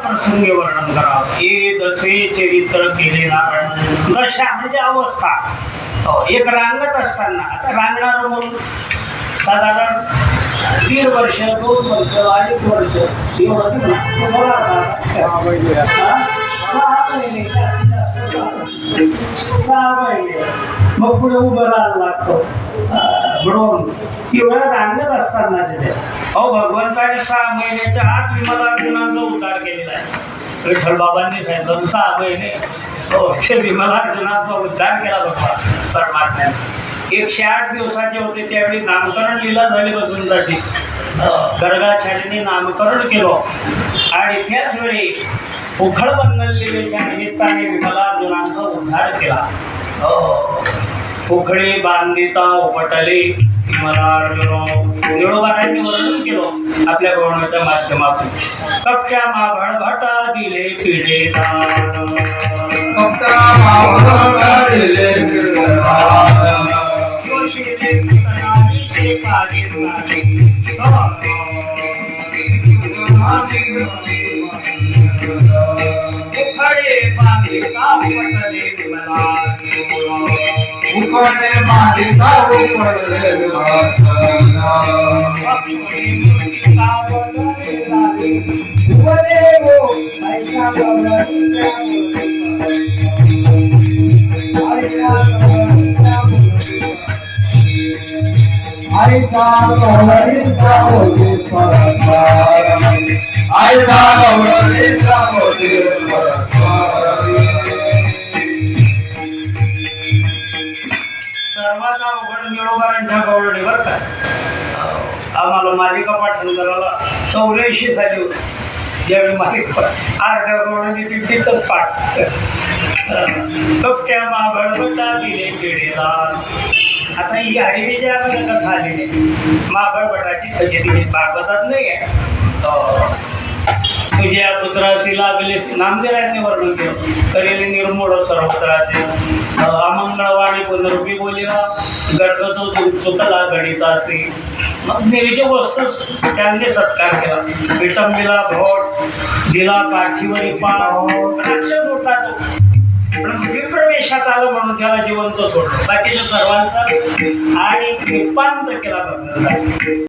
प्रसंगी वर्णन करावं. हे जसे चरित्र केले नारायण दशा म्हणजे अवस्था. एक रांगत असताना आता रांगणार म्हणून साधारण 1.5 वर्ष 2 वर्ष 2.5 वर्ष एवढं मग पुढे उभं राहायला लागतो म्हणून तेवढं रांगत असताना तिथे भगवंताने 6 महिन्याच्या आत विमलार्जुनाचा उद्धार केलेला आहे. विठ्ठल बाबांनी सांगितलं 6 महिने विमलार्जुनाचा उद्धार केला बघा परमात्म्याने. 108 दिवसाचे होते त्यावेळी नामकरण लीला झाली बसूनसाठी गर्गाचार्यांनी नामकरण केलं आणि त्याच वेळी उखळबंधन लीलेच्या निमित्ताने विमलार्जुनाचा उद्धार केला. उखळे बांधिता उपटले विमलार्जुन निळोबारांनी वर्णन केलं आपल्या गौरवाच्या माध्यमातून. कक्षा माभळ भटा दिले पिढे उखळे बांधिता उपटले उकडे बांधिता उपटले सर्वात अवघड निळोबारांच्या गौरवणीवर काय आम्हाला मालिका पाठांतराला 84 झाली होती. ज्यावेळी मालिका अर्ध्या गौरवणी तिथंच पाठ कपट्या माभळभटा दिले पिढेला. आता ही हरिविजय आपल्याला कथा आलेली माभळभटाची फजिती भागवतात नाही आहे. तुझ्या पुत्राशी लागले नामदेवांनी वर्णन केलं करेले निर्मूळ सर्वत्राचे अमंगळवाणी पुनरुपी बोलिवा गर्गतो चुकला गणिता असे. मग देवीचे वस्तूच त्यांनी सत्कार केला. विटंबीला भोट दिला पाठीवरी पाव राक्षस होता तो पण विप्रवेशात आलं म्हणून त्याला जिवंत सोडलं. बाकीच्या सर्वांचा आणि निपांत केला बघ.